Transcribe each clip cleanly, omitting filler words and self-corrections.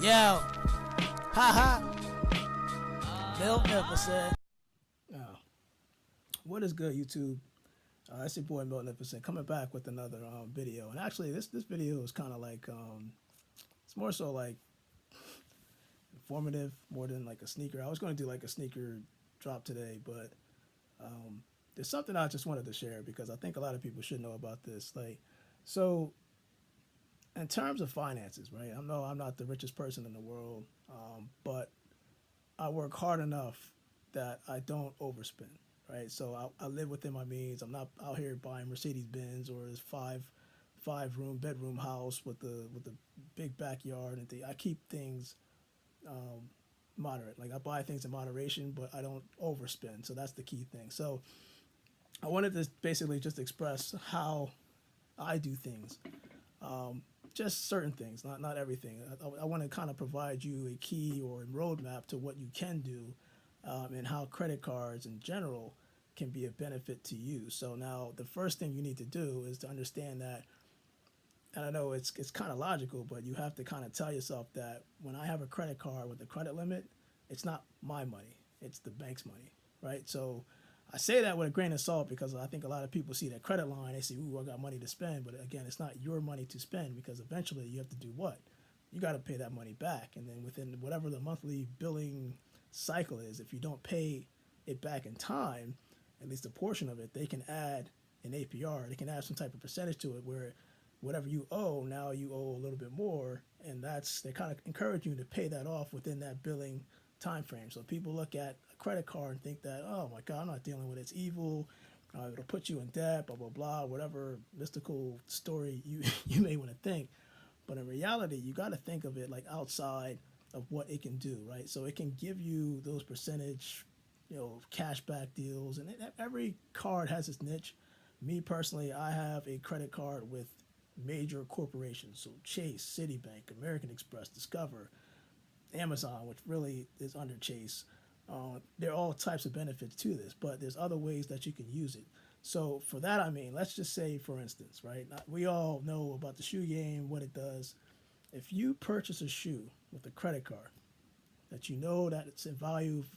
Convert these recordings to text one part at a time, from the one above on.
Yo, haha, Magnificent. Oh, what is good, YouTube? It's your boy Magnificent coming back with another video. And actually, this video is kind of like it's more so like informative more than like a sneaker. I was going to do like a sneaker drop today, but there's something I just wanted to share because I think a lot of people should know about this. So in terms of finances, right? I know I'm not the richest person in the world, but I work hard enough that I don't overspend, right? So I live within my means. I'm not out here buying Mercedes Benz or this five room bedroom house with the big backyard and thing. I keep things moderate. Like I buy things in moderation, but I don't overspend. So that's the key thing. So I wanted to basically just express how I do things. Just certain things, not everything. I want to kind of provide you a key or a roadmap to what you can do, and how credit cards in general can be a benefit to you. So now the first thing you need to do is to understand that, and I know it's kind of logical, but you have to kind of tell yourself that when I have a credit card with a credit limit, it's not my money, it's the bank's money, right? So I say that with a grain of salt because I think a lot of people see that credit line, they say, ooh, I got money to spend. But again, it's not your money to spend because eventually you have to do what? You got to pay that money back. And then within whatever the monthly billing cycle is, if you don't pay it back in time, at least a portion of it, they can add an APR. They can add some type of percentage to it where whatever you owe, now you owe a little bit more. And they kind of encourage you to pay that off within that billing time frame. So people look at a credit card and think that, oh my God, I'm not dealing with it. It's evil. It'll put you in debt, blah, blah, blah, whatever mystical story you, you may want to think. But in reality, you got to think of it like outside of what it can do, right? So it can give you those percentage, cashback deals. And every card has its niche. Me personally, I have a credit card with major corporations. So Chase, Citibank, American Express, Discover, Amazon, which really is under Chase. There are all types of benefits to this, but there's other ways that you can use it. So for that, I mean, let's just say, for instance, right? We all know about the shoe game, what it does. If you purchase a shoe with a credit card that you know that it's in value of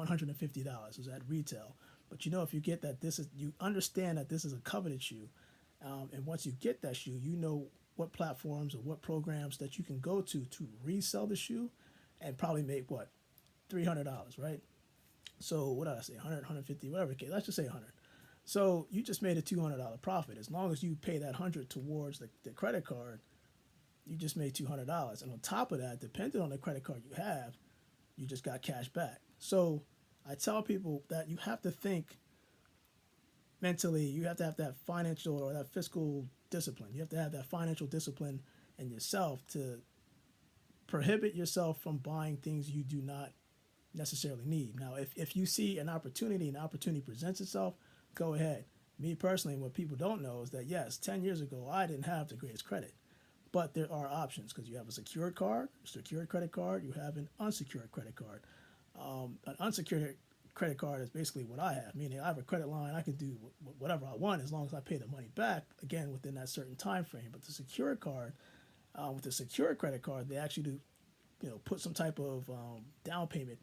$150 is at retail, but if you get that you understand that this is a coveted shoe, and once you get that shoe, you know what platforms or what programs that you can go to resell the shoe and probably make what, $300, right? So what did I say, 100, 150, whatever the case, let's just say 100. So you just made a $200 profit. As long as you pay that 100 towards the credit card, you just made $200. And on top of that, depending on the credit card you have, you just got cash back. So I tell people that you have to think mentally. You have to have that financial or that fiscal discipline. You have to have that financial discipline in yourself to prohibit yourself from buying things you do not necessarily need. Now, if you see an opportunity presents itself, go ahead. Me personally, what people don't know is that, yes, 10 years ago, I didn't have the greatest credit. But there are options because you have a secured card, a secured credit card, you have an unsecured credit card. An unsecured credit card is basically what I have, meaning I have a credit line, I can do whatever I want as long as I pay the money back, again, within that certain time frame. But the secured card, with the secured credit card, they actually do, put some type of down payment,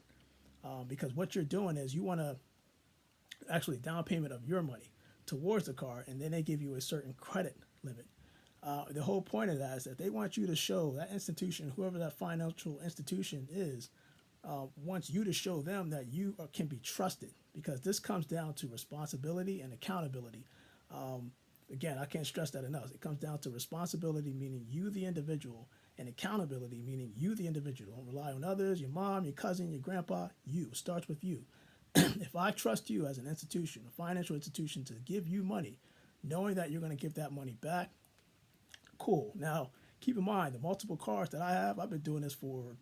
because what you're doing is you want to actually down payment of your money towards the card, and then they give you a certain credit limit. The whole point of that is that they want you to show that institution, whoever that financial institution is, wants you to show them that you can be trusted, because this comes down to responsibility and accountability. Again, I can't stress that enough. It comes down to responsibility, meaning you, the individual, and accountability, meaning you, the individual. Don't rely on others, your mom, your cousin, your grandpa. You. It starts with you. If I trust you as an institution, a financial institution, to give you money, knowing that you're going to give that money back, cool. Now, keep in mind, the multiple cards that I have, I've been doing this for,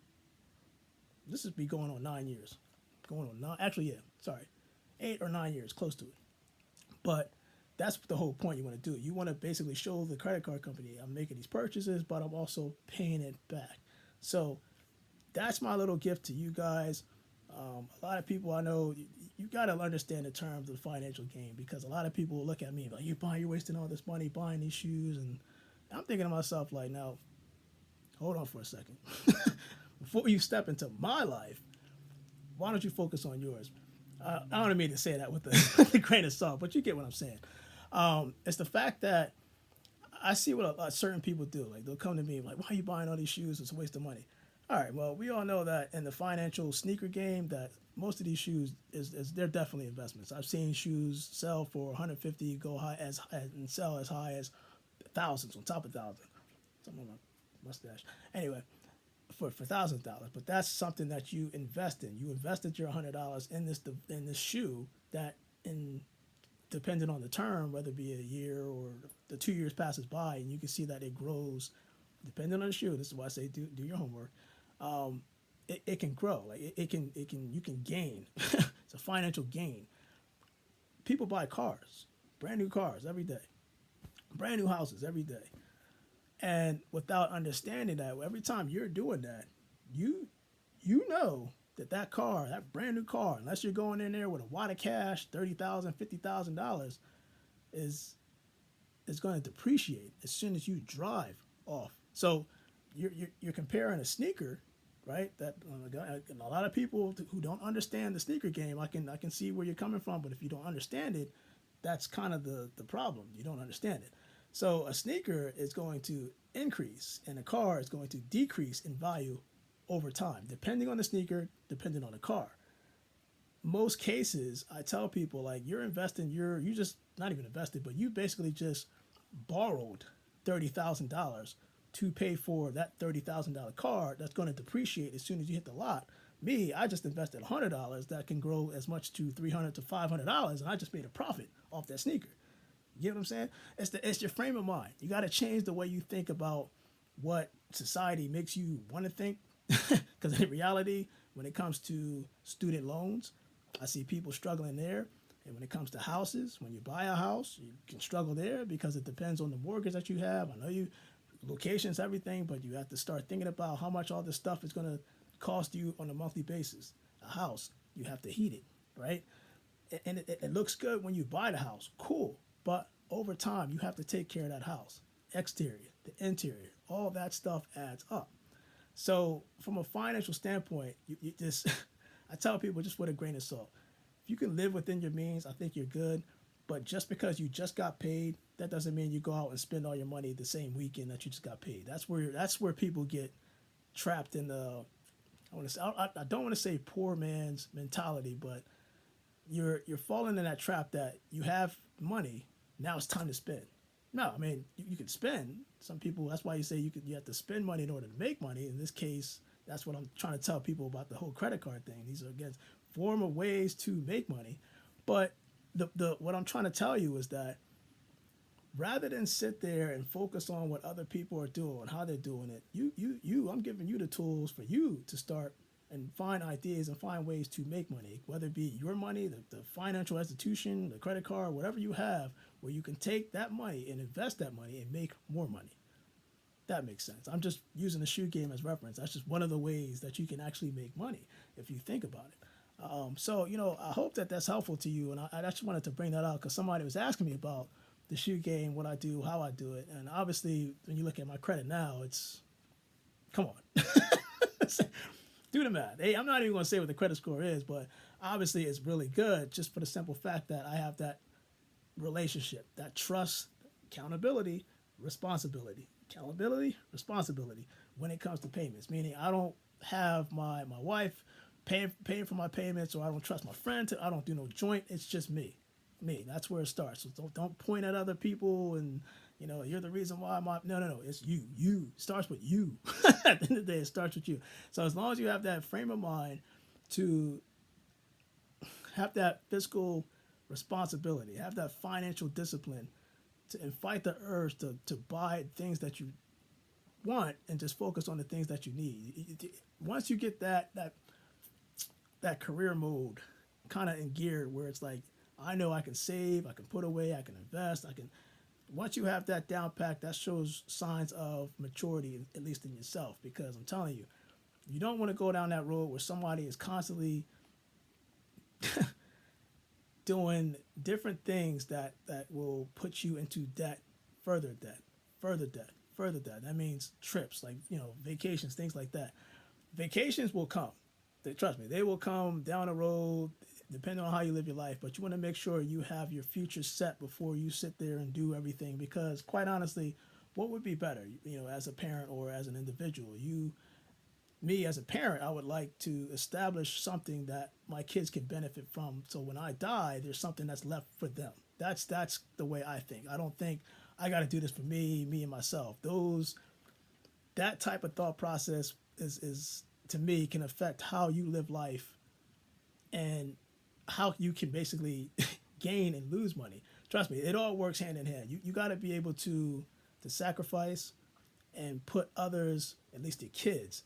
this is be going on 9 years. Going on 9, actually, yeah, sorry, 8 or 9 years, close to it. But that's the whole point you want to do. You want to basically show the credit card company, I'm making these purchases, but I'm also paying it back. So that's my little gift to you guys. A lot of people I know, you got to understand the terms of the financial game, because a lot of people will look at me like, you're wasting all this money buying these shoes. And I'm thinking to myself like, now, hold on for a second. before you step into my life, why don't you focus on yours? I don't mean to say that with a grain of salt, but you get what I'm saying. It's the fact that I see what certain people do. Like they'll come to me like, "Why are you buying all these shoes? It's a waste of money." All right, well, we all know that in the financial sneaker game, that most of these shoes is they're definitely investments. I've seen shoes sell for 150, go high and sell as high as thousands on top of thousands. Something on my mustache. Anyway, for $1,000, but that's something that you invest in. You invested your $100 in this shoe that in depending on the term, whether it be a year or the 2 years passes by, and you can see that it grows depending on the shoe. This is why I say do your homework. It can grow. Like you can gain. It's a financial gain. People buy cars, brand new cars every day, brand new houses every day. And without understanding that, every time you're doing that, you know that car, that brand new car, unless you're going in there with a wad of cash, $30,000, $50,000, is going to depreciate as soon as you drive off. So you're comparing a sneaker, right? That a lot of people who don't understand the sneaker game, I can see where you're coming from, but if you don't understand it, that's kind of the problem. You don't understand it. So a sneaker is going to increase and a car is going to decrease in value over time, depending on the sneaker, depending on the car. Most cases, I tell people like you're investing, you just not even invested, but you basically just borrowed $30,000 to pay for that $30,000 car that's going to depreciate as soon as you hit the lot. Me, I just invested $100 that can grow as much to $300 to $500, and I just made a profit off that sneaker. You get what I'm saying? It's your frame of mind. You got to change the way you think about what society makes you want to think. Because in reality, when it comes to student loans, I see people struggling there. And when it comes to houses, when you buy a house, you can struggle there because it depends on the mortgage that you have. I know locations, everything, but you have to start thinking about how much all this stuff is going to cost you on a monthly basis. A house, you have to heat it, right? And it looks good when you buy the house. Cool. But over time, you have to take care of that house. Exterior, the interior, all that stuff adds up. So from a financial standpoint, you just, I tell people just with a grain of salt, if you can live within your means, I think you're good. But just because you just got paid, that doesn't mean you go out and spend all your money the same weekend that you just got paid. That's where people get trapped in the, I don't want to say poor man's mentality, but you're falling in that trap that you have money, now it's time to spend. No, I mean, you can spend. Some people, that's why you say you have to spend money in order to make money. In this case, that's what I'm trying to tell people about the whole credit card thing. These are, again, form of ways to make money. But the what I'm trying to tell you is that rather than sit there and focus on what other people are doing, how they're doing it, I'm giving you the tools for you to start and find ideas and find ways to make money, whether it be your money, the financial institution, the credit card, whatever you have, where you can take that money and invest that money and make more money. That makes sense. I'm just using the shoe game as reference. That's just one of the ways that you can actually make money if you think about it. So, I hope that that's helpful to you. And I just wanted to bring that out because somebody was asking me about the shoe game, what I do, how I do it. And obviously, when you look at my credit now, it's, come on. Do the math. Hey, I'm not even going to say what the credit score is, but obviously it's really good just for the simple fact that I have that relationship, that trust, accountability, responsibility. Accountability, responsibility when it comes to payments, meaning I don't have my wife paying for my payments, or I don't trust my friend I don't do no joint. It's just me. That's where it starts. So don't point at other people and you're the reason why no, it's you. It starts with you. At the end of the day, it starts with you. So as long as you have that frame of mind to have that fiscal responsibility, have that financial discipline and fight the urge to buy things that you want and just focus on the things that you need. Once you get that career mode kind of in gear where it's like, I know I can save, I can put away, I can invest, once you have that down pat, that shows signs of maturity, at least in yourself, because I'm telling you, you don't want to go down that road where somebody is constantly doing different things that will put you into debt, further debt. That means trips, like, vacations, things like that. Vacations will come. Trust me, they will come down the road, depending on how you live your life. But you want to make sure you have your future set before you sit there and do everything. Because quite honestly, what would be better, as a parent or as an individual? Me as a parent, I would like to establish something that my kids can benefit from. So when I die, there's something that's left for them. That's the way I think. I don't think I got to do this for me and myself. That type of thought process is to me can affect how you live life and how you can basically gain and lose money. Trust me, it all works hand in hand. You got to be able to sacrifice and put others, at least your kids,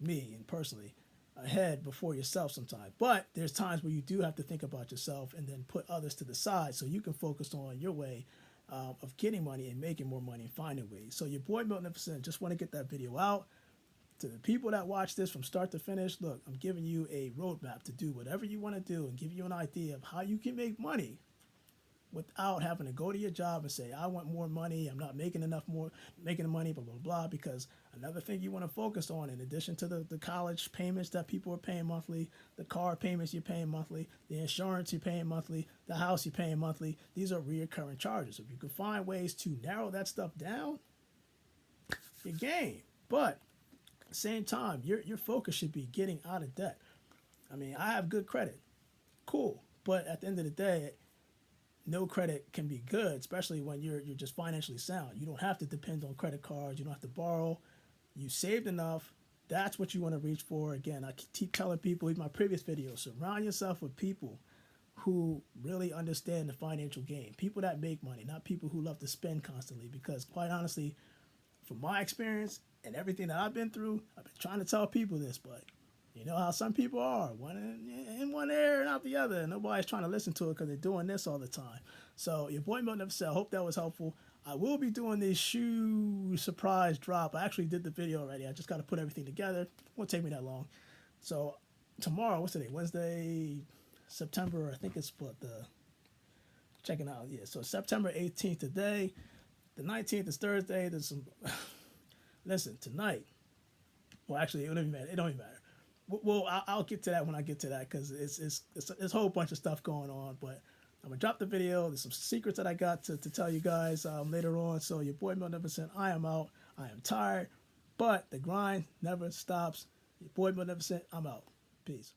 me and personally, ahead before yourself sometimes. But there's times where you do have to think about yourself and then put others to the side so you can focus on your way of getting money and making more money and finding ways. So your boy Magnificent, just want to get that video out. To the people that watch this from start to finish, look, I'm giving you a roadmap to do whatever you want to do and give you an idea of how you can make money without having to go to your job and say, I want more money, I'm not making making the money, blah, blah, blah. Because another thing you want to focus on, in addition to the college payments that people are paying monthly, the car payments you're paying monthly, the insurance you're paying monthly, the house you're paying monthly, these are recurring charges. If you can find ways to narrow that stuff down, your game. But at the same time, your focus should be getting out of debt. I mean, I have good credit. Cool. But at the end of the day, no credit can be good, especially when you're just financially sound. You don't have to depend on credit cards. You don't have to borrow. You saved enough. That's what you want to reach for. Again, I keep telling people in my previous videos, surround yourself with people who really understand the financial game. People that make money, not people who love to spend constantly. Because quite honestly, from my experience and everything that I've been through, I've been trying to tell people this, but you know how some people are, one in one ear and out the other, and nobody's trying to listen to it because they're doing this all the time. So your boy Milton said, I hope that was helpful. I will be doing this shoe surprise drop. I actually did the video already. I just got to put everything together. Won't take me that long. So tomorrow, what's today? Wednesday, September, I think it's what checking out. Yeah, so September 18th today. The 19th is Thursday. There's some, listen, tonight. Well, actually, it don't even matter. It don't even matter. Well, I'll get to that when I get to that because it's a whole bunch of stuff going on. But I'm going to drop the video. There's some secrets that I got to tell you guys later on. So your boy Magnificent, I am out. I am tired, but the grind never stops. Your boy Magnificent, I'm out. Peace.